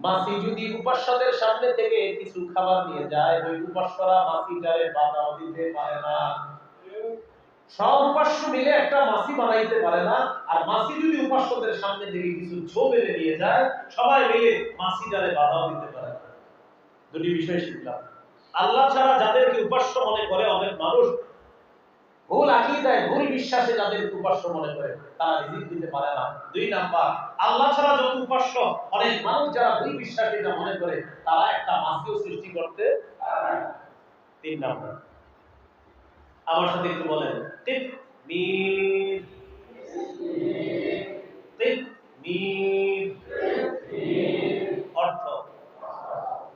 মাছি যদি উপাস্যদের সামনে থেকে কিছু খাবার নিয়ে যায়, ওই উপাস্যরা মাছিটারে বাধাও দিতে পারে না। সব উপাস্য মিলে একটা মাছি বানাইতে পারে না। আর মাছি যদি উপাস্যদের সামনে থেকে কিছু ঝোপ এনে নিয়ে যায়, সবাই মিলে মাছিটারে বাধাও দিতে পারে না। দুটি বিষয় শিখলাম। আল্লাহ ছাড়া যাদেরকে উপাস্য মনে করে অনেক মানুষ, ভুল আকীদায় ভুল বিশ্বাসে যাদেরকে উপাস্য মনে করে, তারা রিজিক দিতে পারে না। দুই নাম্বার, আল্লাহ ছাড়া যত উপাস্য অনেক মানুষ যারা ভুল বিশ্বাসে এটা মনে করে, তারা একটা মাছিও সৃষ্টি করতে পারে না। তিন নাম্বার, আমার সাথে একটু বলেন, তিকমির। তিকমির অর্থ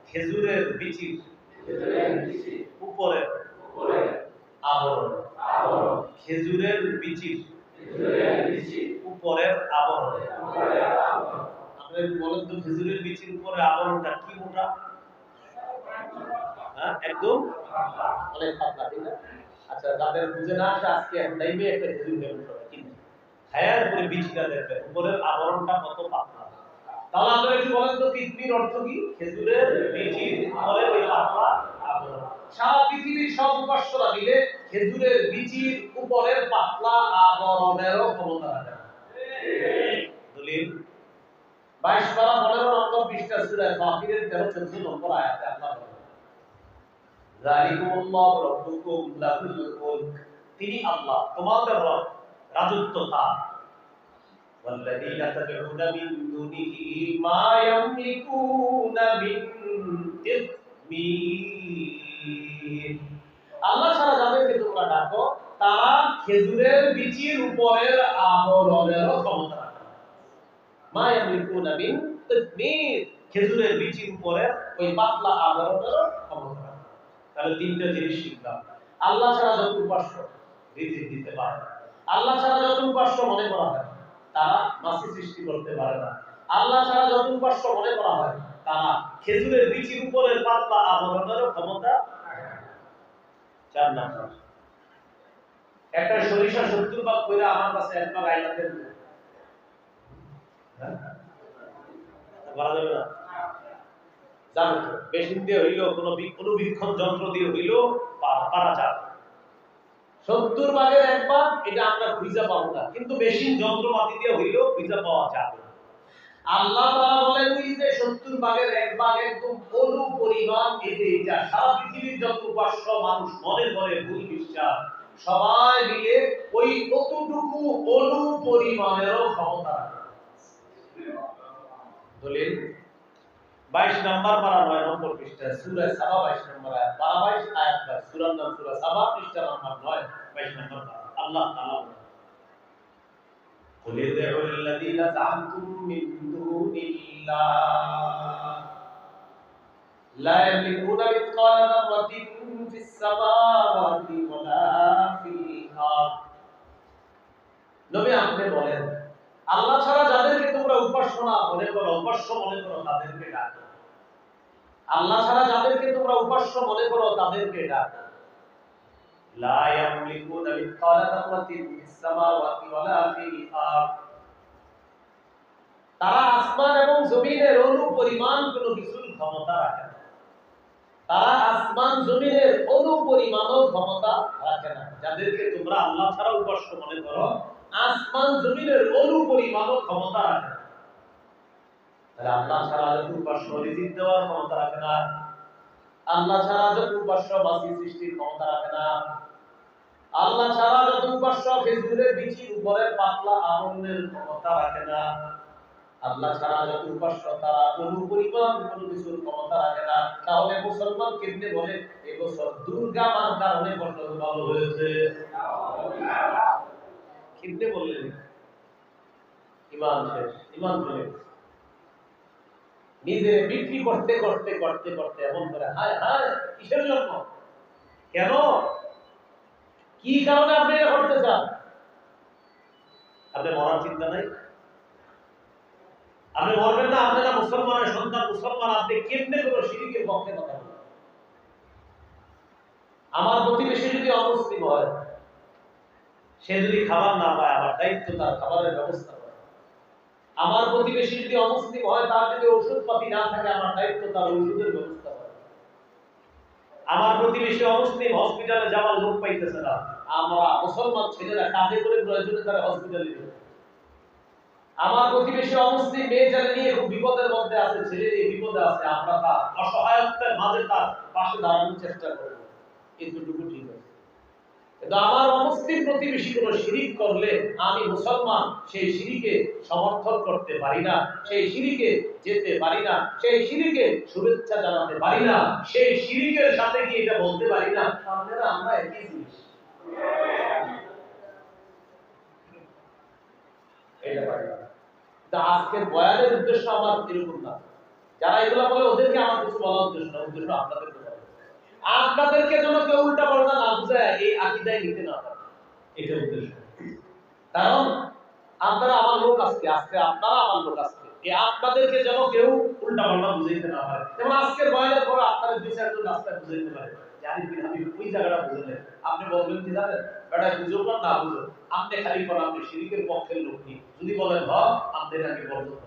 খেজুরের বিচির উপরে আবরণ। খেজুরের বিচির উপরের আবরণ। আপনারা বলেন তো, খেজুরের বিচির উপরে আবরণটা কি মোটা? হ্যাঁ, একদম অনেক পাতলা, ঠিক না? আচ্ছা, যাদের বুঝে না আসে, আজকে টাইমে একটা খেজুর নেবেন সবাই, কিন্তু খায়ার পরে বীজটা দেখবেন উপরের আবরণটা কত পাতলা। তাহলে আপনারা একটু বলেন তো, কিডনির অর্থ কি? খেজুরের বীজের উপরে ওই পাতলা আবরণ। সারা পৃথিবীর সব উপাস্যরা মিলে খেজুরের বীজের উপরের পাতলা আবরণেরও ক্ষমতা রাখে। দলিল 22 পারা 15 নম্বর পৃষ্ঠা সূরা ফাতিরের 13-14 নম্বর আয়াতে আল্লাহ বলেন, যালিকুমুল্লাহু রাব্বুকুম লাহুল মুলক। তিনি আল্লাহ, তোমাদের রব, রাজত্ব তার। ওয়াল্লাযীনা তাদউনা মিন দুনিহি মা ইয়ামলিকুনা মিন কিতমির। আল্লাহ ছাড়া যাদেরকে তোমরা ডাকো, তারা খেজুরের বীজের উপরের আবরণেরও ক্ষমতা রাখে। মা ইয়ামলিকুনা মিন কিতমির, খেজুরের বীজের উপরে ওই পাতলা আবরণেরও ক্ষমতা রাখে। তাহলে তিনটা জিনিস শিখলাম। আল্লাহ ছাড়া যত উপাস্য রিজিক দিতে পারে না। আল্লাহ ছাড়া যত উপাস্য মনে করা হয়, তারা মাছি সৃষ্টি করতে পারে না। আল্লাহ ছাড়া যত উপাস্য মনে করা হয়, তারা খেজুরের বীজের উপরের পাতলা আবরণেরও ক্ষমতা রাখে না। 4 নাম্বার, একটা সরিষা 70 ভাগ কইরা আমার কাছে এক ভাগ আইনা দেন। হ্যাঁ, বলা যাবে না? জানো তো, মেশিন দিয়ে হইলো, কোনো অনুবীক্ষণ যন্ত্র দিয়ে হইলো পারা যায়। 70 ভাগের এক ভাগ এটা আমরা খুঁজে পাবো না, কিন্তু মেশিন যন্ত্রপাতি দিয়ে হইলো খুঁজে পাওয়া যাবে। আল্লাহ তাআলা বলেন, ওই যে 70 ভাগের এক ভাগ একদম অনু পরিমাণ, এটা সারা পৃথিবীর যত উপাস্য মানুষ মনে করে ভুল বিশ্বাস, সবাই মিলে ওই কতটুকু অনু পরিমাণেরও ক্ষমতা রাখে। দলিল 22 নাম্বার পারা 9 নম্বর পৃষ্ঠা সূরা সাবা 22 নম্বর আয়াত, পারা 22 আয়াত 22, সূরার নাম সূরা সাবা, পৃষ্ঠা নাম্বার 9, 22 নম্বর পারা। আল্লাহ তাআলা বলেন, قل ادعوا الذين زعمتم من دون الله لا يملكون مثقال ذرة في السماوات ولا في الأرض। নবী আপনি বলেন, আল্লাহ ছাড়া যাদেরকে তোমরা উপাসনা মনে করো, উপাস্য মনে করো, তাদেরকে ডাকো। আল্লাহ ছাড়া যাদেরকে তোমরা উপাস্য মনে করো, তাদেরকে ডাকো। লা ইয়ামলিকুনা মিথকালা যাররাতিন ফিস সামাওয়াতি ওয়ালা ফিল আরদ। তারা আসমান এবং জমিনের অণু পরিমাণ কোনো কিছুর ক্ষমতা রাখে না। তারা আসমান জমিনের অণু পরিমাণও ক্ষমতা রাখে না। যাদেরকে তোমরা আল্লাহ ছাড়া উপাস্য মনে করো, আসমান জমিনের অণু পরিমাণও ক্ষমতা রাখে না। তাহলে আল্লাহ ছাড়া যত উপাস্য রিজিক দেওয়ার ক্ষমতা রাখে না। আল্লাহ ছাড়া যত উপাস্য মাছি সৃষ্টির ক্ষমতা রাখে না। আল্লাহ ছাড়া যত উপাস্য খেজুরের বীজের উপরে পাতলা আবরণের ক্ষমতা রাখে না। আল্লাহ ছাড়া যত উপাস্য, তারা কোনো পরিমাণ কোনো কিছুর ক্ষমতা রাখে না। তাহলে মুসলমান কেমনে বলে এবছর দুর্গা মার কারণে ফসল ভালো হয়েছে? কেমনে বললেন? ইমান শেষ, ইমান চলে গেছে। নিজে বিক্রি করতে করতে করতে করতে এমন করে, হায় হায়, কিসের জন্য, কেন, কি কারণে আপনি এটা করতে চান? আপনি মরার চিন্তা নাই? আপনি বলবেন না, আপনি না মুসলমানের সন্তান, মুসলমান, আপনি কেমনে কোনো শিরকের পক্ষে কথা বলেন? আমার প্রতিবেশী যদি অমুসলিম হয়, সে যদি খাবার না পায়, আমার দায়িত্ব তার খাবারের ব্যবস্থা করা। আমার প্রতিবেশী যদি অমুসলিম হয়, তার যদি ওষুধপাতি না থাকে, আমার দায়িত্ব তার ওষুধের ব্যবস্থা করা। আমার প্রতিবেশী অমুসলিম, হসপিটালে যাওয়ার লোক পাইতেছে না, আমরা মুসলমান ছেলেরা কাঁধে করে প্রয়োজনে তারা হসপিটালে নিয়ে। আমার প্রতিবেশী অমুসলিম মেয়ে যারা নিয়ে খুব বিপদের মধ্যে আছে, ছেলে নিয়ে বিপদে আছে, আমরা তার অসহায়ত্বের মাঝে তার পাশে দাঁড়ানোর চেষ্টা করব, এতটুকু ঠিক আছে। কিন্তু আমার অমুসলিম প্রতিবেশী কোনো শিরিক করলে আমি মুসলমান সেই শিরিকে সমর্থন করতে পারি না, সেই শিরিকে যেতে পারি না, সেই শিরিকে শুভেচ্ছা জানাতে পারি না, সেই শিরিকের সাথে গিয়ে এটা বলতে পারি না আপনারা আমরা একই জিনিস। এটা পারি না। আজকের বয়ানের উদ্দেশ্য আমার এরকম না। যারা এগুলা বলে ওদেরকে আমার কিছু বলার উদ্দেশ্য না, উদ্দেশ্য আপনাদেরকে বলা। আপনাদেরকে যেন কেউ উল্টা পাল্টা না বুঝায় এই আকীদায় নিতে না পারে, এটা উদ্দেশ্য। কারণ আপনারা আমার লোক, আজকে আজকে আপনারা আমার লোক, আজকে এই আপনাদেরকে যেন কেউ উল্টা পাল্টা বুঝাইতে না পারে। যেমন আজকের বয়ানের পরে আপনাদের দুই চারজন রাস্তায় বুঝাইতে পারে, জানি বিন হাবিব ওই জায়গাটা বুঝলেন, আপনি বলবেন কি জানেন, বেটা বুঝো না বুঝো, আপনি খালি কোন আপনি শিরিকের পক্ষের লোক কি, যদি বলেন হ আপনি নাকি বলবেন।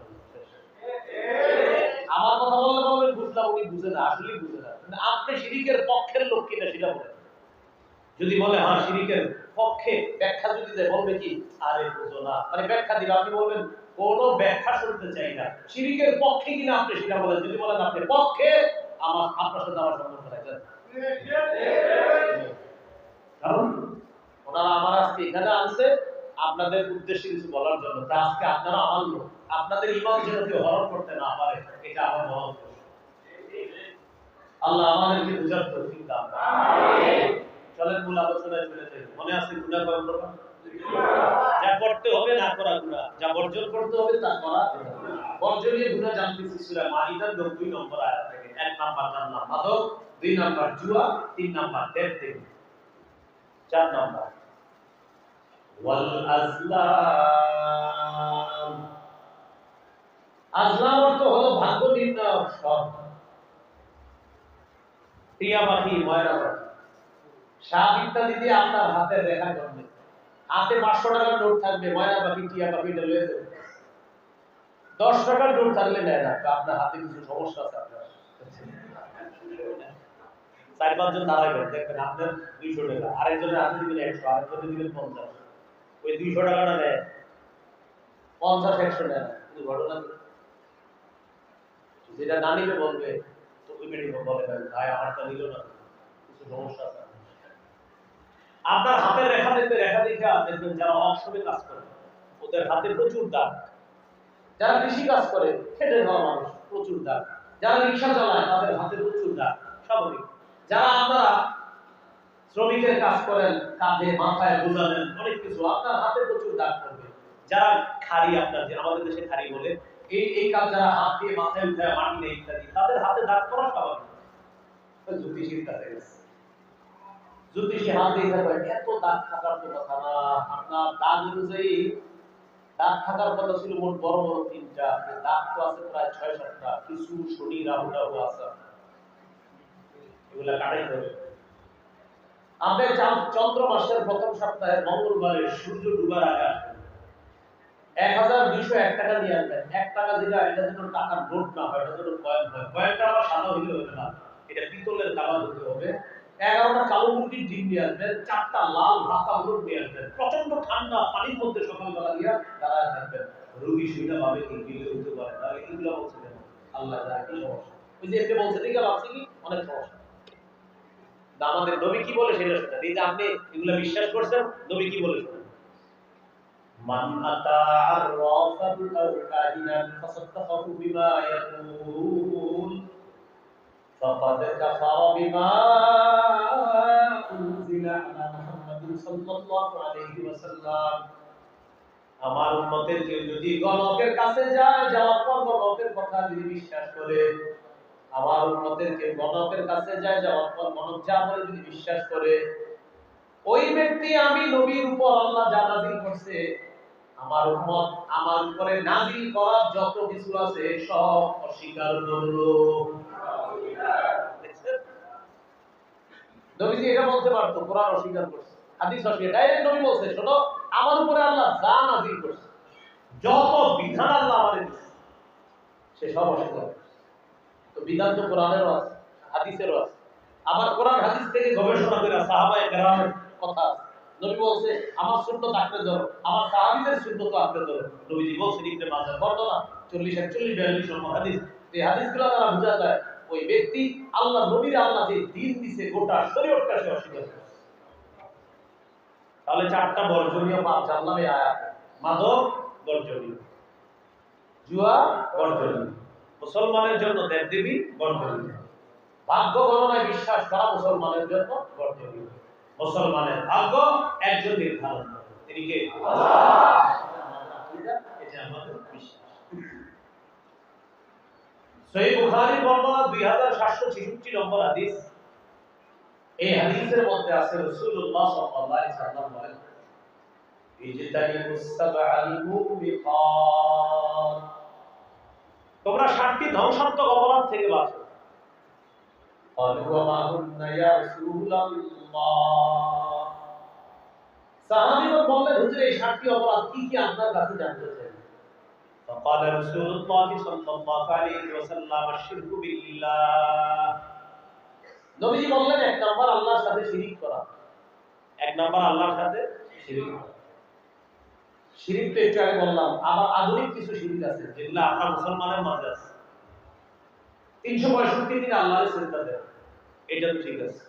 আমার কথা বললে বলবেন বুঝলাম, উনি বুঝে না, আসলে বুঝে না, কিন্তু আপনি শিরিকের পক্ষের লোক কিনা সেটা বলেন। যদি বলে হ্যাঁ শিরিকের পক্ষে, ব্যাখ্যা যদি দেয় বলবে কি আরে বুঝো না, মানে ব্যাখ্যা দিবে, আপনি বলবেন কোন ব্যাখ্যা শুনতে চাই না, শিরিকের পক্ষে কিনা আপনি সেটা বলেন। যদি বলেন আপনি পক্ষে, আমার আপনার সাথে আমার সম্পর্ক নাই। কারণ ওনারা আমার আজকে এখানে আনছে আপনাদের উদ্দেশ্যে কিছু বলার জন্য, তা আজকে আপনারা আমার লোক, আপনাদের ইমান যেন কেউ হরণ করতে না পারে, এটা আমার বলা উদ্দেশ্য। আল্লাহ আমাদেরকে বুঝার তৌফিক দান করুন। আমিন। চলেন মূল আলোচনায় চলে যাই। মনে আছে গুনাহ কয় প্রকার? যা করতে হবে না করা গুনাহ, যা বর্জন করতে হবে তা করা। বর্জনীয় গুনাহ জানতেছি সূরা মাইদার 90 নম্বর আয়াত থেকে। 1 নাম্বার জানলাম মাদক, 2 নাম্বার জুয়া, 3 নাম্বার দেবদেবী, 4 নাম্বার ওয়াল আজলাম। আজলাম অর্থ হলো ভাগ্য নির্ণায়ক সব। টিয়া পাখি, ময়না পাখি, সাপ ইত্যাদি দিয়ে আপনার হাতের রেখা করবে। হাতে 500 টাকার নোট থাকবে, ময়না পাখি টিয়া পাখি লয়ে যাবে। 10 টাকার নোট থাকলে নেয় না, আপনার হাতে কিছু সমস্যা আছে। আপনার 4-5 জন দাঁড়াবেন, দেখবেন আপনার 200 টাকা, আরেকজনের হাতে দিবেন 100, আরেকজনের দিবেন 50, ওই 200 টাকাটা নেয় 50-100 নেয় না। কিন্তু ঘটনা যেটা না নিবে বলবে তো ইমিডিয়েটলি বলে ভাই আমারটা নিল না, কিছু সমস্যা আছে। আপনার হাতের রেখা দেখতে, রেখা দেখে দেখবেন যারা অক্ষমে কাজ করে ওদের হাতে প্রচুর দাগ, যারা কৃষি কাজ করে খেটে খাওয়া মানুষ প্রচুর দাগ, যারা রিক্সা চালায় তাদের হাতে প্রচুর দাগ, স্বাভাবিক। যারা আপনারা শ্রমিকের কাজ করেন, কাঁধে মাথায় বোঝা নেন, অনেক কিছু, আপনার হাতে প্রচুর দাগ করবে। যারা খাড়ি, আপনার যে আমাদের দেশে খাড়ি বলে, এই কাজ যারা হাত দিয়ে মাথায় উঠায় মাটি নেই ইত্যাদি, তাদের হাতে দাগ করা স্বাভাবিক। জ্যোতিষীর কাছে গেছে, জ্যোতিষী হাত দিয়ে থাকবে, এত দাগ থাকার তো কথা না, আপনার দাগ অনুযায়ী দাগ থাকার কথা ছিল মোট বড় বড় 3টা, দাগ তো আছে প্রায় 6-7টা, কিছু শনি রাহু টাহু আছে, এগুলা কাটাইতে হবে। আমরা চন্দ্র মাসের প্রথম সপ্তাহের মঙ্গলবারে সূর্য ডুবার আগে 1201 টাকা দিয়ে আনবেন। 1 টাকা যেটা, এটা যেন টাকার নোট না হয়, এটা যেন কয়েন হয়। কয়েনটা আবার সাদা হইলে হবে না, এটা পিতলের কালার হতে হবে। 11টা কালো মুরগির ডিম দিয়ে আসবেন, 4টা লাল ভাতা মুরগ দিয়ে আসবেন। প্রচন্ড ঠান্ডা পানির মধ্যে সকালবেলা দিয়া দাঁড়ায় থাকবেন। রোগী সুবিধা পাবে কি বিলে হইতে পারে, তাহলে এগুলো বলছে কেন? আল্লাহ জানে কি সমস্যা। ওই যে এমনি বলছে ঠিক আছে কি অনেক সমস্যা। আমাদের নবী কি বলে সেটা শুনেন। এই যে আপনি এগুলো বিশ্বাস করছেন, নবী কি বলে শুনেন। মান আতা আররাফান আও কাহিনান ফাসাদ্দাকাহু বিমা ইয়াকুল ফাকাদ কাফারা বিমা উনজিলা আলা মুহাম্মাদিন সাল্লাল্লাহু আলাইহি ওয়াসাল্লাম। আমার উম্মতের কেউ যদি গণকের কাছে যায়, যাওয়ার পর গণকের কথা যদি বিশ্বাস করে, আমার উম্মতের কেউ গণকের কাছে যায়, যাওয়ার পর গণক যা বলে যদি বিশ্বাস করে, ওই ব্যক্তি আমি নবীর উপর আল্লাহ যা নাযিল করছে, আমার উম্মত আমার উপরে নাযিল করা যত কিছু আছে সব অস্বীকার করলো। নবীজি এটা বলতে পারতো কোরআন অস্বীকার করছে, হাদিস অস্বীকার, ডাইরেক্ট নবী বলছে শোনো আমার উপরে আল্লাহ যা নাযিল করছে যত বিধান আল্লাহ আমাদের দিয়েছে সে সব অস্বীকার। তো বিধান তো কোরআনেরও আছে, হাদিসেরও আছে। আবার কোরআন হাদিস থেকে গবেষণা করে সাহাবায়ে কেরামের কথা আছে। নবী বলছে আমার সুন্নাত আঁকড়ে ধরো, আমার সাহাবীদের সুন্নাত আঁকড়ে ধরো। নবীজি বলছেন ইবনে মাজাহ বর্ণনা 40 41 42 নম্বর হাদিস। এই হাদিসগুলো দ্বারা বোঝা যায় ওই ব্যক্তি আল্লাহ নবীর আল্লাহ যে দ্বীন দিয়েছে গোটা শরীয়তটা সে অস্বীকার করে। তাহলে চারটা বর্জনীয় পাপ জানলাম এই আয়াতে। মাদক বর্জনীয়, জুয়া বর্জনীয়, মুসলমানের জন্য দেবদেবী বর্জনীয়, ভাগ্য গণনায় বিশ্বাস করা মুসলমানের জন্য বর্জনীয়। মুসলমানের ভাগ্য একজন নির্ধারণ করে, তিনি কে? এটা আমাদের বিশ্বাস। সহিহ বুখারীর বর্ণনা 2766 নম্বর হাদিস। এই হাদিসের মধ্যে আছে রাসূলুল্লাহ সাল্লাল্লাহু আলাইহি ওয়াসাল্লাম বলেন ইজতানিবুস সাবআল মুবিকাত, তোমরা 7টি ধ্বংসাত্মক অপরাধ থেকে বাঁচো। ক্বালু ওয়া মা হুন্না ইয়া রাসূলুল্লাহ, সাহাবীগণ বললেন হুজুর এই 7টি অপরাধ কি কি আপনার কাছে জানতে চাই। فقال رسول الله صلى الله عليه وسلم الشرك بالله, নবীজি বললেন এক নাম্বার আল্লাহর সাথে শিরিক করা। এক নাম্বার আল্লাহর সাথে শিরিক করা। শিরিক তো একটু আগে বললাম, আবার আধুনিক কিছু শিরিক আছে যেগুলো আমরা মুসলমানের মাঝে আছে। 365 দিন আল্লাহর সিজদা দেয়, এটা তো ঠিক আছে।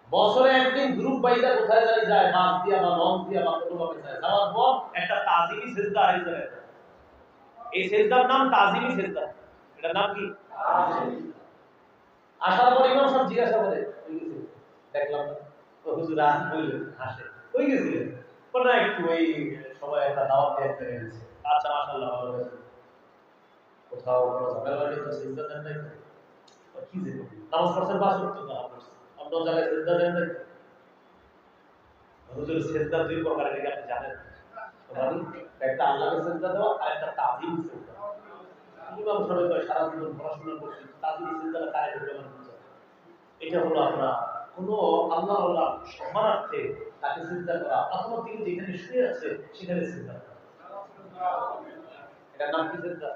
বছরে একদিন গ্রুপ বাইদা কোথায় জানি যায়, মাছ দিয়া বা লঞ্চ দিয়া বা কোনোভাবে যায়, যাওয়ার পর একটা তাজিমি সিজদা আরেক জায়গায় দেয়। এই সিজদার নাম তাজিমি সিজদা। এটার নাম কি? তাজিমি। আসার পর ইমাম সাহেব জিজ্ঞাসা করে দেখলাম তো হুজুর আজ বললেন হাসে কই গেছিলেন? কোন একটু ওই সবাই একটা দাওয়াত দিয়ে একটা গেছে। আচ্ছা মাশাআল্লাহ ভালো হয়েছে। কোথাও কোনো ঝামেলা হলে তো সিজদা দেন নাই তো কি যে নামাজ পড়ছেন 5 ওয়াক্ত নামাজ পড়ছেন, অন্য জায়গায় সিজদা দেন নাই। হুজুর সিজদা দুই প্রকারের, এটা আপনি জানেন? মানে একটা আল্লাহকে সিজদা দেওয়া আর একটা তাজিম সিজদা। ইমাম সাহেব তো সারা জীবন পড়াশোনা করছেন, তাজিম সিজদাটা কারে বলবেন? এটা হলো আমরা কোনো আল্লাহ আল্লাহ সম্মানার্থে তাকে সিজদা করা, অথবা তিনি যেখানে শুয়ে আছে সেখানে সিজদা করা। এটার নাম কি? সিজদা।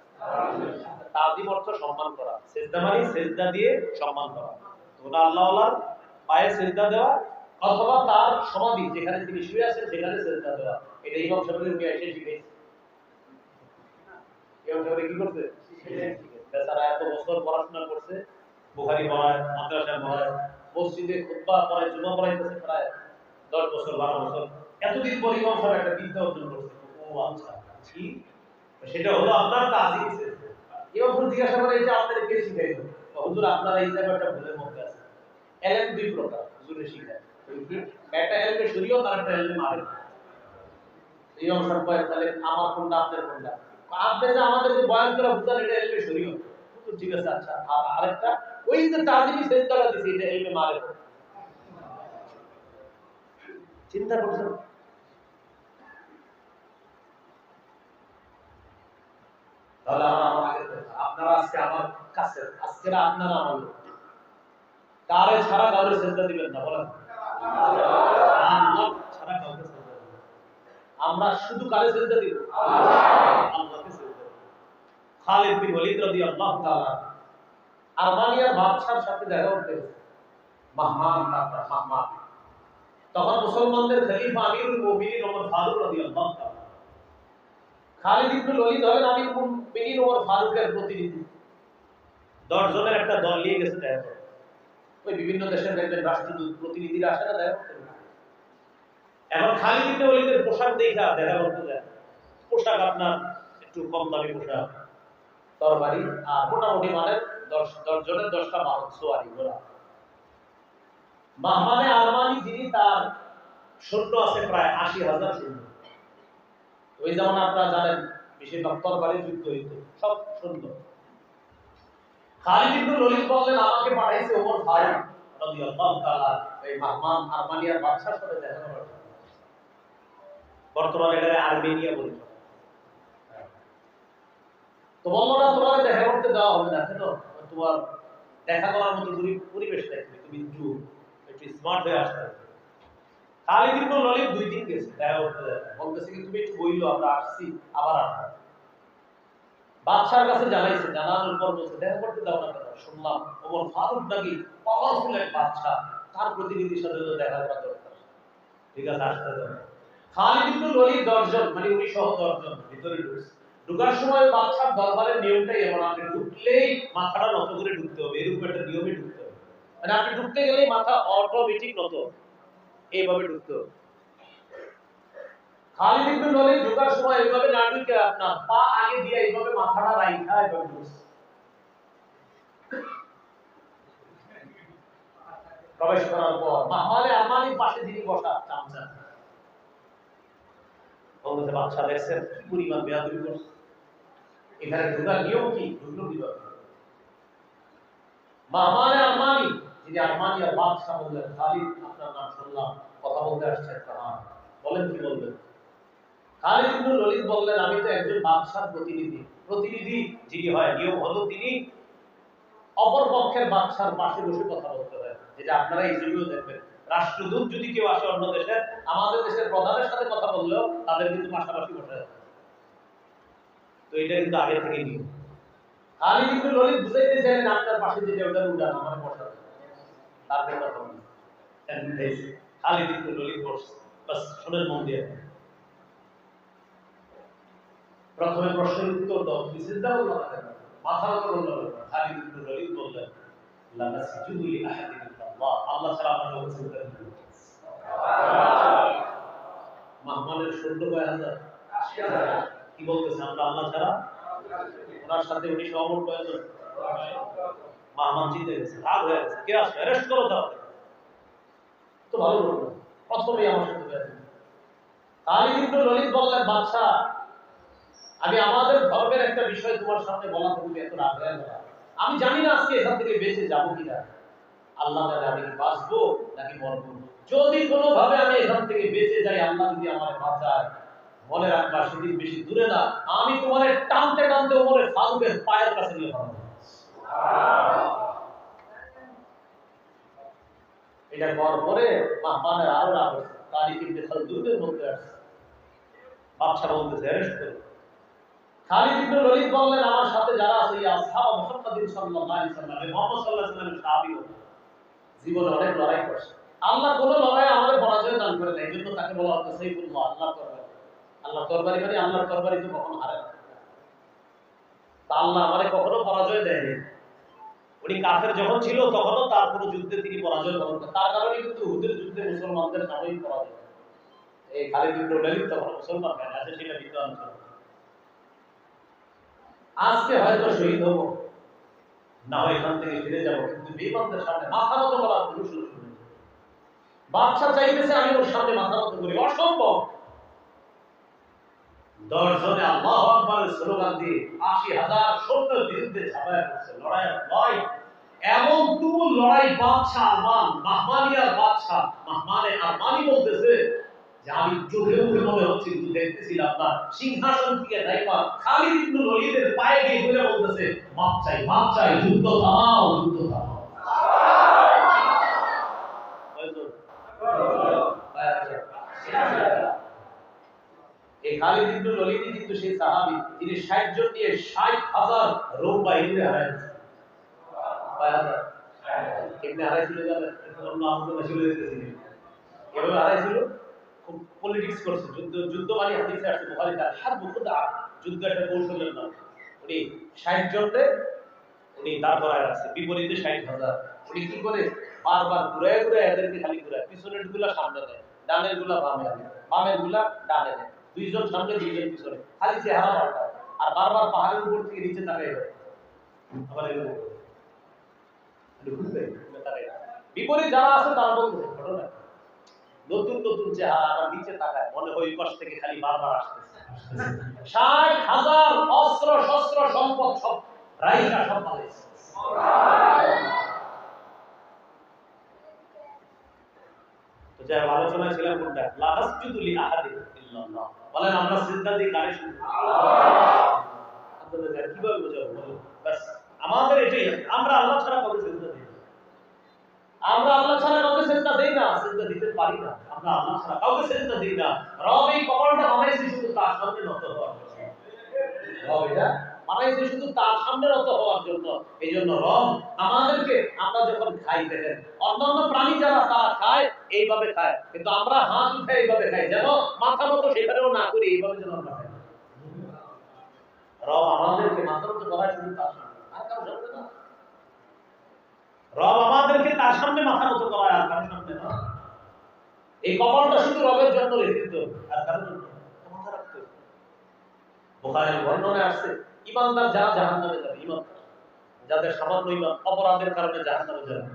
তাজিম অর্থ সম্মান করা, সিজদা মানে সিজদা দিয়ে সম্মান করা। তো ওটা আল্লাহ আল্লাহর পায়ে সিজদা দেওয়া, অথবা তার সমাধি যেখানে তিনি শুয়ে আছেন সেখানে সিজদা দেওয়া। এটা ইমাম সাহেবের উনি এসে শিখেছে। ইমাম সাহেব কি করতে? বেচারা এত বছর পড়াশোনা করছে, বুখারী পড়ায়, মাদ্রাসা পড়ায়, মসজিদে খুতবা পড়ায়, জুমা পড়াইতেছে প্রায় 10 বছর 12 বছর। এতদিন পর ইমাম সাহেব একটা বিদ্যা অর্জন করছে। ও আচ্ছা, কি সেটা হলো আপনার তাজিম সিজদা। ইমাম সাহেব জিজ্ঞাসা করে যে আপনাদের কে শিখাইলো? হুজুর আপনারা এই জায়গাটা ভুলের মধ্যে আছে। এলএম দুই প্রকার হুজুরে শিখায়। একটা এলমে শরীয়ত আর একটা এলমে মারিফত। ইমাম সাহেব কয় তাহলে আমার কোনটা আপনার কোনটা? আপনি যে আমাদেরকে বয়ান করে বুঝান এটা এলমে শরীয়ত। হুজুর ঠিক আছে আচ্ছা, আর আরেকটা ওই যে তাজিমি সিজদাটা দিছি এটা এলমে মারিফত। চিন্তা করছেন? তাহলে আপনারা আজকে আমার কাছে, আজকে আপনারা আমার কারে ছাড়া কাউরে সিজদা দিবেন না বলেন? আল্লাহ ছাড়া কাউকে সিজদা দিবেন না। আমরা শুধু কারে সিজদা দিব? আল্লাহকে সিজদা দিব। খালিদ বিন ওয়ালিদ রাদিয়াল্লাহু তাআলা আরমানিয়ার বাদশার সাথে দেখা করতে গেছে। মাহমান তার মাহমান। তখন মুসলমানদের খলিফা আমিরুল মুমিনিন ওমর ফারুক রাদিয়াল্লাহু তাআলা। খালিদ ইবনে ওয়ালিদ হলেন আমিরুল মুমিনিন ওমর ফারুকের প্রতিনিধি। 10 জনের একটা দল নিয়ে গেছে দেখা করতে। ওই বিভিন্ন দেশের দেখবেন রাষ্ট্রদূত প্রতিনিধিরা আসে না দেখা করতে। এখন খালিদ ইবনে ওয়ালিদের পোশাক দেখা দেখা করতে যায়। পোশাক আপনার একটু কম দামি পোশাক, তরবারি আর মোটামুটি মানের 10 জনের 10টা বাহন সোয়ারি ঘোড়া। মাহমানে আরমানি যিনি তার সৈন্য আছে প্রায় 80,000 সৈন্য। ওই যেমন আপনারা জানেন বেশিরভাগ তরবারি যুদ্ধ হইতো সব সৈন্য। খালিদ ইবনে ওয়ালিদ বললেন আমাকে পাঠাইছে ওমর ফারুক রাদিয়াল্লাহু তাআলা এই মাহমান আরমানিয়ার বাদশার সাথে দেখা করার জন্য। বর্তমানে এটা আর্মেনিয়া বলে। তো বললো না তোমার দেখা করতে দেওয়া হবে না, কেন? তোমার দেখা করার মতো পরিবেশ নেই, তুমি একটু স্মার্ট হয়ে আসতে হবে। খালিদ ইবনে ওলীদ 2 দিন গেছে দেখা করতে, বলতেছে কি তুমি একটু বইলো আমরা আসছি আবার আসবো। বাদশার কাছে জানাইছে, জানানোর পর বলছে দেখা করতে দাও না কেন, শুনলাম ওমর ফারুক নাকি পাওয়ারফুল এক বাদশা, তার প্রতিনিধির সাথে তো দেখা করা দরকার। ঠিক আছে আসতে দাও। খালিদ ইবনে ওলীদ 10 জন মানে উনি সহ 10 জন ভিতরে ঢুকছে। ঢুকার সময় বাদশার দরবারের নিয়মটাই এমন, আপনি ঢুকলেই মাথাটা নত করে ঢুকতে হবে, এরকম একটা নিয়মে ঢুকতে হবে। মানে আপনি ঢুকতে গেলেই মাথা অটোমেটিক নত, এইভাবে ঢুকতে হবে। খালিদ ইবনে ওলীদ ঢোকার সময় এইভাবে না ঢুকে আপনার পা আগে দিয়ে এইভাবে মাথাটা রাইখা এইভাবে ঢুকছে। প্রবেশ করার পর মাহমালে আরমানির পাশে যিনি বসা চামচা বলতেছে বাদশা দেখছেন কি পরিমাণ বেয়াদবি করছে, এখানে ঢোকার নিয়ম কি, ঢুকলো কিভাবে? মাহমালে আরমানি যিনি আরমানিয়ার বাদশা বললেন খালিদ আপনার নাম শুনলাম, কথা বলতে আসছেন, হ্যাঁ বলেন কি বলবেন? খালিদ ইবনে ওলীদ বললেন আমি তো একজন বাদশার প্রতিনিধি, প্রতিনিধি যিনি হয় নিয়ম হলো তিনি অপর পক্ষের বাদশার পাশে বসে কথা বলতে হয়, যেটা আপনারা এই জন্যও দেখবেন রাষ্ট্রদূত যদি কেউ আসে অন্য দেশে, আমাদের দেশের প্রধানের সাথে কথা বললেও তাদের কিন্তু পাশাপাশি বসে যায়। তো এটা কিন্তু আগে থেকে নিয়ম। খালিদ ইবনে ওলীদ বুঝাইতে চাইলেন আপনার পাশে যে ওটা উঠান আমার বসা, তার কথা বলেন। খালিদ ইবনে ওলীদ বসছে, বাস শুনেন মন দিয়ে। প্রথমে প্রশ্নের উত্তর দাও, তুমি চিন্তা করো না কেন, মাথা নত করো না। খালিদ ইবনে ওলীদ বললেন লা নাসজুদু লি আহাদিন ইল্লাল্লাহ, আল্লাহ ছাড়া আমরা কাউকে সিজদা করি না। সুবহানাল্লাহ। মাহমানের সৈন্য কয় হাজার? ৮০,০০০। কি বলতেছে আমরা আল্লাহ ছাড়া? ওনার সাথে উনি সহমত কয়জন? মাহমান জিতে গেছে, রাগ হয়ে গেছে, কে আসবে অ্যারেস্ট করো তাহলে। তো ভালো লোক না, প্রথমেই আমার সাথে বেয়াদবি। খালিদ ইবনে ওলীদ বললেন বাদশা আমি আমাদের ধর্মের একটা বিষয় তোমার সামনে বলা তুমি এত রাগ হয়ে গেল, আমি জানি না আজকে এখান থেকে বেঁচে যাবো কিনা, আল্লাহ জানে আমি কি বাঁচবো নাকি মরবো। যদি কোনোভাবে আমি এখান থেকে বেঁচে যাই, আল্লাহ যদি আমার বাঁচায়, মনে রাখবা সেদিন বেশি দূরে না, আমি তোমার টানতে টানতে ওমর ফারুকের পায়ের কাছে নিয়ে যাবো। এটা করার পরে মাহমানের আরো রাগ হচ্ছে, তারিক ইবনে খালদুনের মধ্যে আসছে, বাদশা বলতেছে অ্যারেস্ট করো। খালিদ ইবনে ওলীদ বললেন আমার সাথে যারা আছে ইয়া আসহাব মুহাম্মদ সাল্লাল্লাহু আলাইহি ওয়াসাল্লাম, মুহাম্মদ সাল্লাল্লাহু আলাইহি ওয়াসাল্লামের সাহাবীও জীবনে অনেক লড়াই করছে, আল্লাহ কোন লড়াইয়ে আমাদের পরাজয় দান করে না, এইজন্য তাকে বলা হতো সাইফুল্লাহ, আল্লাহর তরবারি। আল্লাহর তরবারি মানে আল্লাহর তরবারি তো কখনো হারে না, তা আল্লাহ আমাদের কখনো পরাজয় দেয়নি। উনি কাফের যখন ছিল তখনও তার কোনো যুদ্ধে তিনি পরাজয় বরণ করেন, তার কারণে কিন্তু উহুদের যুদ্ধে মুসলমানদের সাময়িক পরাজয়। এই খালিদ ইবনে ওলীদ তখন মুসলমান হয় না, সেটা ভিতরে আলোচনা। আজকে হয়তো শহীদ হবো, না হয় এখান থেকে ফিরে যাবো, কিন্তু বেঈমানদের সামনে মাথা নত করার কোনো সুযোগ নেই। বাদশা চাইতেছে আমি ওর সামনে মাথা নত করি, অসম্ভব। 10 জনে আল্লাহু আকবারের স্লোগান দিয়ে ৮০,০০০ সৈন্যের বিরুদ্ধে ঝাঁপায় পড়ছে, লড়াই। এমন তুমুল লড়াই, বাদশা আরমান, মাহমানিয়ার বাদশা মাহমানে আরমানি বলতেছে যে আমি চোখে মুখে মনে হচ্ছে কিন্তু দেখতেছিলাম না, সিংহাসন থেকে দায়িত্ব খালিদ ইবনে ওলীদের পায়ে গিয়ে বলে বলতেছে মাপ চাই, যুদ্ধ থামাও। এই খালিদ ইবনে ওলীদ কিন্তু সেই সাহাবী যিনি ৬০ জন নিয়ে ৬০,০০০ রোম বাহিনীকে হারাইছে। কয় হাজার? কেমনে হারাইছিল জানেন? আল্লাহ আমাকে বলে দিতেছিলেন এভাবে হারাইছিল, খুব পলিটিক্স করছে, যুদ্ধ মানে হাদিসে আছে বুখারীতে হারবু খুদা, যুদ্ধ একটা কৌশলের নাম। উনি ৬০ জনকে উনি দাঁড় করায় রাখছে, বিপরীতে ৬০,০০০। উনি কি করে বারবার ঘুরায় এদেরকে খালি ঘুরায়, পিছনের গুলা সামনে দেয়, ডানের গুলা বামে আনে, বামের গুলা ডানে দেয়, 2 জন সামনে 2 জন পিছনে, খালি চেহারা পাল্টায়, আর বারবার পাহাড়ের উপর থেকে নিচে তাকায় যায়, আবার এরকম বিপরীত যারা আছে তারা বলছে ঘটনা নতুন চেহারা, আবার নিচে তাকায়, মনে হয় পাশ থেকে খালি বারবার আসতেছে। ৬০,০০০ অস্ত্র শস্ত্র সম্পদ সব রাইখা সব পালাইছে। তো যাই আলোচনা ছিলাম কোনটা, লা নাসজুদু লি আহাদিন ইল্লাল্লাহ, বলেন আমরা সিজদা দিই কারে? শুধু আপনাদের কিভাবে বোঝাবো বলুন? বাস আমাদের এটাই, আমরা আল্লাহ ছাড়া কাউকে সিজদা দিই না, আমরা আল্লাহ ছাড়া কাউকে সিজদা দেই না, সিজদা দিতে পারি না। আমরা আল্লাহ ছাড়া কাউকে সেজদা দিই না। রব এই কপালটা বানাইছে শুধু তার সামনে নত হওয়ার জন্য। রব এটা বানাইছে শুধু তার সামনে নত হওয়ার জন্য। এই জন্য রব আমাদেরকে, আমরা যখন খাই দেখেন অন্যান্য প্রাণী যারা তারা খায় এইভাবে খায়, কিন্তু আমরা হাত উঠে এইভাবে খাই, যেন মাথা মতো সেখানেও না করি, এইভাবে যেন আমরা খাই। রব আমাদেরকে মাথা মতো করায় শুধু তার সামনে, আর কারো সামনে না। রব আমাদেরকে তার সামনে মাথা মতো করায়, আর কারো সামনে না। এই কপালটা শুধু রবের জন্য রেখেছিল, আর কারোর জন্য মাথা রাখতে। বুখারীর বর্ণনায় আসছে ঈমানদার যারা জাহান্নামে যাবে, ঈমানদার যাদের সামান্য ঈমান অপরাধের কারণে জাহান্নামে যাবে,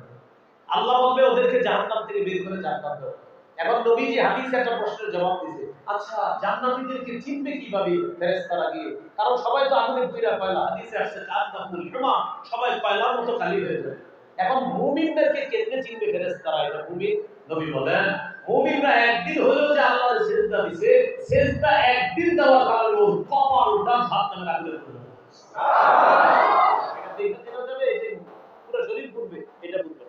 আল্লাহ বলবে ওদেরকে জাহান্নাম থেকে বের করে জান্নাত দাও। এখন নবীজি হাদিসে একটা প্রশ্নের জবাব দিয়েছে, আচ্ছা জান্নাতীদেরকে চিনবে কিভাবে ফেরেশতারা গিয়ে? কারণ সবাই তো আগুনে পুড়া কয়লা, হাদিসে আসছে কান্নাতুল হুমা, সবাই কয়লার মতো খালি হয়ে যায়। এখন মুমিনদেরকে কেমনে চিনবে ফেরেশতারা? এটা মুমিন নবী বলেন, মুমিনরা একদিন হলো যে আল্লাহর সিজদা দিছে, সিজদা একদিন দেওয়ার কারণে ওর কপালটা জাহান্নামের আগুনে পড়ে যাবে। সুবহানাল্লাহ। এটা দেখতে যাবে, এই যে পুরো শরীর পুড়বে, এটা বুঝবে।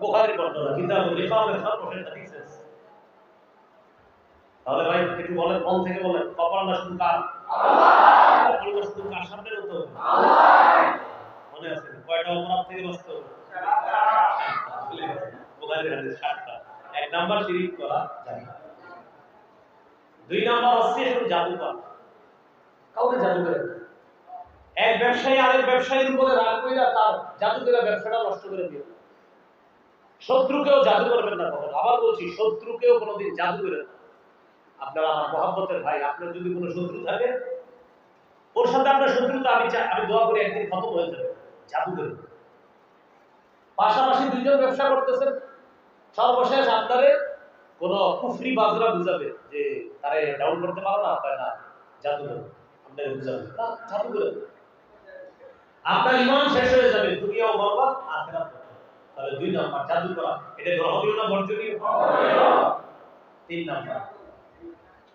বুখারীর বর্ণনা, কিতাবুল রিকাবের সর্বশেষ হাদিস আছে। তাহলে ভাই একটু বলেন, মন থেকে বলেন, কপালটা শুধু কার? আল্লাহ। কপালটা শুধু কার সামনে হতো? আল্লাহ। মনে আছে কয়টা অপরাধ থেকে বাঁচতে হবে? বুখারীর হাদিস 7টা। 1 নাম্বার শিরক করা যায় না। 2 নাম্বার হচ্ছে শুধু জাদু করা, কাউকে জাদু করে। এক ব্যবসায়ী আরেক ব্যবসায়ীর উপরে রাগ কইরা তার জাদু করে ব্যবসাটা নষ্ট করে দিল। শত্রুকেও জাদু করবেন না কখনো। আবার বলছি, শত্রুকেও কোনোদিন জাদু করে না। আপনারা আমার মহব্বতের ভাই, আপনার যদি কোনো শত্রু থাকে, ওর সাথে আপনার শত্রুতা আমি দোয়া করি একদিন খতম হয়ে যাবে, জাদু করে। পাশাপাশি দুইজন ব্যবসা করতেছেন, সর্বশেষ আপনারে কোন কুফরি বাজরা বুঝাবে যে তারে ডাউন করতে পারো না, তাই না জাদু করে আপনারে বুঝাবে না, জাদু করে। আপনার ঈমান শেষ হয়ে যাবে, দুনিয়াও বরবাদ, আখিরাত। তাহলে 2 নাম্বার জাদু করা, এটা গ্রহণীয় না বর্জনীয়? 3 নাম্বার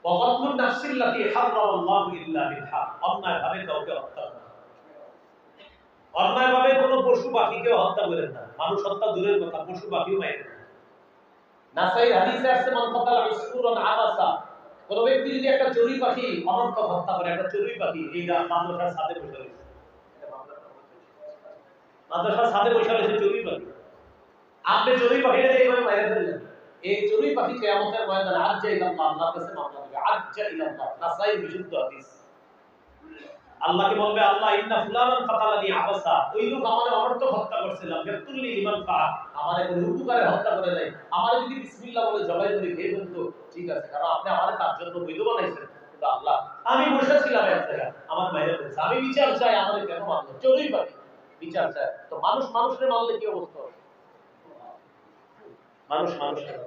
ওয়াকাতুন নাফসিল্লাতী হারামাল্লাহু ইল্লা বিল হক, অন্যায়ভাবে কাউকে হত্যা করা। অন্যায়ভাবে কোনো পশু পাখিকে হত্যা করেন না। মানুষ হত্যা দূরের কথা, পশু পাখিও মাইরেন না। নাসাই হাদিসে আছে, মান কাতালা উসফুরান আবাসা, কোন ব্যক্তি যদি একটা চড়ুই পাখি অনর্থক হত্যা করে, একটা চড়ুই পাখি, এইটা মাদ্রাসার ছাদে বসে রয়েছে, মাদ্রাসার ছাদে বসে রয়েছে চড়ুই পাখি, আপনি চড়ুই পাখিটা এইভাবে মাইরে ফেললেন, এই চড়ুই পাখি কিয়ামতের ময়দানে আজ্জা ইলাল্লাহ, আল্লাহর কাছে মামলা দিবে। আজ্জা ইলাল্লাহ, নাসাই বিশুদ্ধ হাদিস। আল্লাহকে বলবে, আল্লাহ ইন্না ফুলানান কাতালানি আবাসা, ওই লোক আমারে অনর্থক হত্যা করছিলাম, ইয়াতুল্লি লিমান ফা, আমারে কোনো উপকারে হত্যা করে নাই, আমারে যদি বিসমিল্লাহ বলে জবাই করে খেয়ে ফেলতো ঠিক আছে, কারণ আপনি আমারে তার জন্য বৈধ বানাইছেন। কিন্তু আল্লাহ, আমি বসেছিলাম এক জায়গায়, আমার বাইরে বলছে, আমি বিচার চাই, আমারে কেন মারলো? চড়ুই পাখি বিচার চায়। তো মানুষ মানুষরে মারলে কি অবস্থা হবে? মানুষ মানুষের।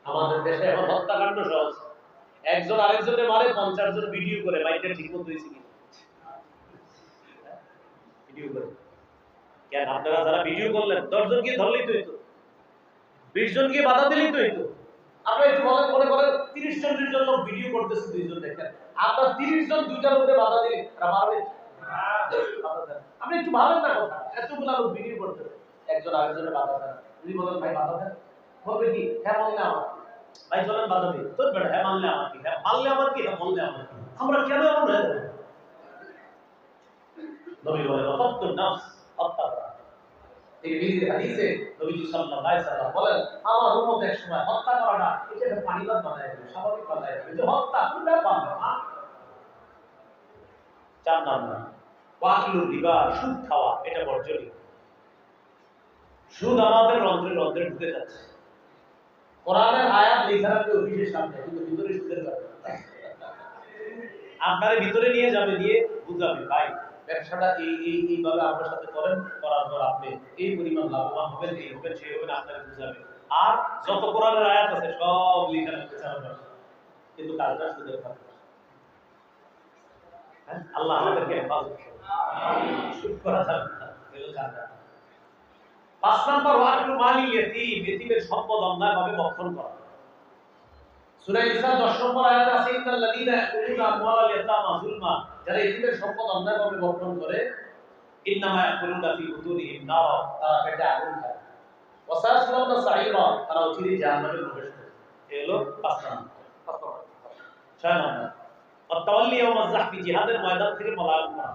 আমাদের দেশে এখন হত্যাকাণ্ড সহজ, একজন আরেকজনের মারে, 50 জন ভিডিও করে, মাইকটা ঠিক মতো হয়েছে কি ভিডিও করে। কেন আপনারা যারা ভিডিও করলেন 10 জন গিয়ে ধরলেই তো হইতো, 20 জন গিয়ে বাধা দিলেই তো হইতো। আপনারা একটু মনে করেন 30-40 জন লোক ভিডিও করতেছে, 2 জন দেখেন, আপনারা 30 জন 2টা লোকে বাধা দিলে তারা মারবে? আপনি একটু ভাবেন না কথা, এতগুলা লোক ভিডিও করতেছে, একজন আরেকজনের বাধা দেন, যদি বলেন ভাই বাধা দেন, বলবে কি হ্যাঁ মানলে আমার, ভাই চলেন বাধা দিই, তোর বেটা হ্যাঁ মানলে আমার কি, হ্যাঁ মানলে আমার কি, হ্যাঁ বললে আমার কি, আমরা কেন এমন হয়ে যাবো? নবী বলেন ওয়াকাতুন নাফস, হত্যা করা। এই হাদিসে নবীজি সাল্লাল্লাহু আলাইহি ওয়াসাল্লাম বলেন, আমার উম্মত এক সময় হত্যা করাটা এটাকে পানিবাদ বানায় দেবে, স্বাভাবিক বানায় দেবে, যে হত্যা কোন ব্যাপার না। 4 নাম্বার ওয়াকিলুর রিবা, সুদ খাওয়া, এটা বর্জনীয়। সুদ আমাদের রন্ধ্রে রন্ধ্রে ঢুকে যাচ্ছে। কোরআনের আয়াত লেখা রাখবে অফিসের সামনে, কিন্তু ভিতরে সুদের ব্যাপার। আপনারে ভিতরে নিয়ে যাবে, নিয়ে বুঝাবে ভাই ব্যবসাটা এইভাবে আপনার সাথে করেন, করার পর আপনি এই পরিমাণ লাভবান হবেন, এই হবেন, সেই হবেন, আপনাকে বুঝাবে। আর যত কোরআনের আয়াত আছে সব লেখা রাখতে চাবে, কিন্তু কাজটা সুদের কাজ। আল্লাহ আমাদেরকে হেফাজত করুন, সুদ করা যাবে না, এগুলো জানা। 5 নাম্বার ওয়াকিলু মালিল ইয়াতীম, ইতিমের সম্পদ অন্যায়ভাবে ভক্ষণ করা। সূরা নিসা 10 নম্বর আয়াতে আছে, ইন্নাল লাযীনা ইয়াকুলুনা আমওয়ালাল ইয়াতামা যুলমা, যারা ইতিমের সম্পদ অন্যায়ভাবে ভক্ষণ করে, ইন্নামা ইয়াকুলুনা ফি বুতুনিহিম নার, তারা পেটে আগুন খায়, ওয়া সায়াসলাউনা সাঈরা, তারা অচিরেই জাহান্নামে প্রবেশ করবে। হলো 5 নম্বর। 6 নম্বর আত-তাওয়াল্লি ইয়াওমাজ যাহফি, জিহাদের ময়দান থেকে পলায়ন করা।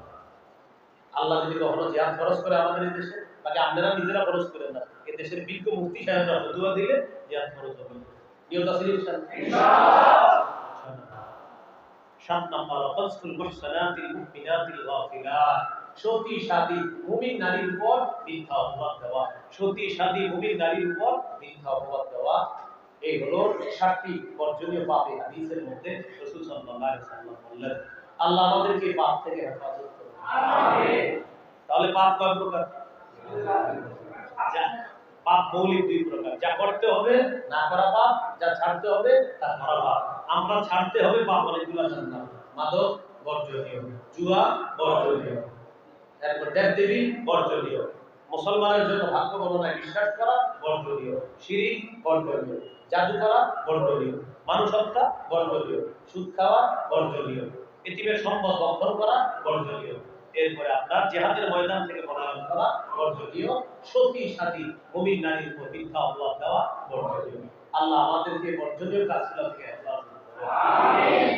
আল্লাহ যদি কখনো জিহাদ খরচ করে আমাদের এই দেশে, তাকে আপনারা নিজেরা খরচ করেন না, এই দেশের বিজ্ঞ মুফতি সাহেবরা ফতোয়া দিলে জিহাদ খরচ হবে। নিয়ত আছে ইনশাআল্লাহ। 7 নম্বর ফাসকুল মুহসানাতিল মুমিনাতিল গাফিলাত, সতী সাদী মুমিন নারীর উপর মিথ্যা অপবাদ দেওয়া। সতী সাদী মুমিন নারীর উপর মিথ্যা অপবাদ দেওয়া, এই হলো 7টি বর্জনীয় পাপে হাদিসের মধ্যে রাসূল সাল্লাল্লাহু আলাইহি ওয়াসাল্লাম বললেন। আল্লাহ আমাদেরকে পাপ থেকে হেফাজত করুন, আমিন। তাহলে পাপ কয় প্রকার? পাপ মৌলিক 2 প্রকার, যা করতে হবে না করা পাপ, যা ছাড়তে হবে তা করা পাপ। আমরা ছাড়তে হবে পাপ অনেকগুলো জানলাম। মাদক বর্জনীয়, জুয়া বর্জনীয়, এরপর দেবদেবী বর্জনীয়, মুসলমানের জন্য ভাগ্য গণনায় বিশ্বাস করা বর্জনীয়, শিরিক বর্জনীয়, জাদু করা বর্জনীয়, মানুষ হত্যা বর্জনীয়, সুদ খাওয়া বর্জনীয়, এতিমের সম্পদ দখল করা বর্জনীয়। এরপরে আপনার জিহাদের ময়দান থেকে পলায়ন করা বর্জনীয়, সতী সাদী মুমিন নারীর উপর মিথ্যা অপবাদ দেওয়া বর্জনীয়। আল্লাহ আমাদেরকে বর্জনীয় কাজগুলো থেকে হেফাজত করুন, আমিন।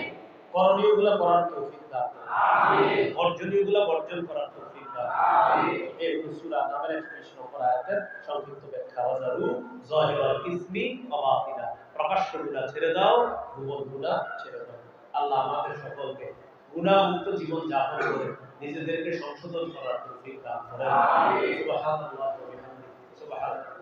করণীয়গুলো করার তৌফিক দান করুন, আমিন। বর্জনীয়গুলো বর্জন করার তৌফিক দান করুন, আমিন। এই সূরা নামের 1 নম্বর আয়াতের সংক্ষিপ্ত ব্যাখ্যা, ওয়াজারু যাহিরাল ইসমি ওয়া বাতিনা, প্রকাশ্য গুনাহ ছেড়ে দাও, গোপন গুনাহ ছেড়ে দাও। আল্লাহ আমাদের সকলকে গুনাহমুক্ত জীবন যাপন করে নিজেদেরকে সংশোধন করার তৌফিক দান করেন, আমিন। সুবহানাল্লাহি ওয়া বিহামদিহি, সুবহানাল্লাহ।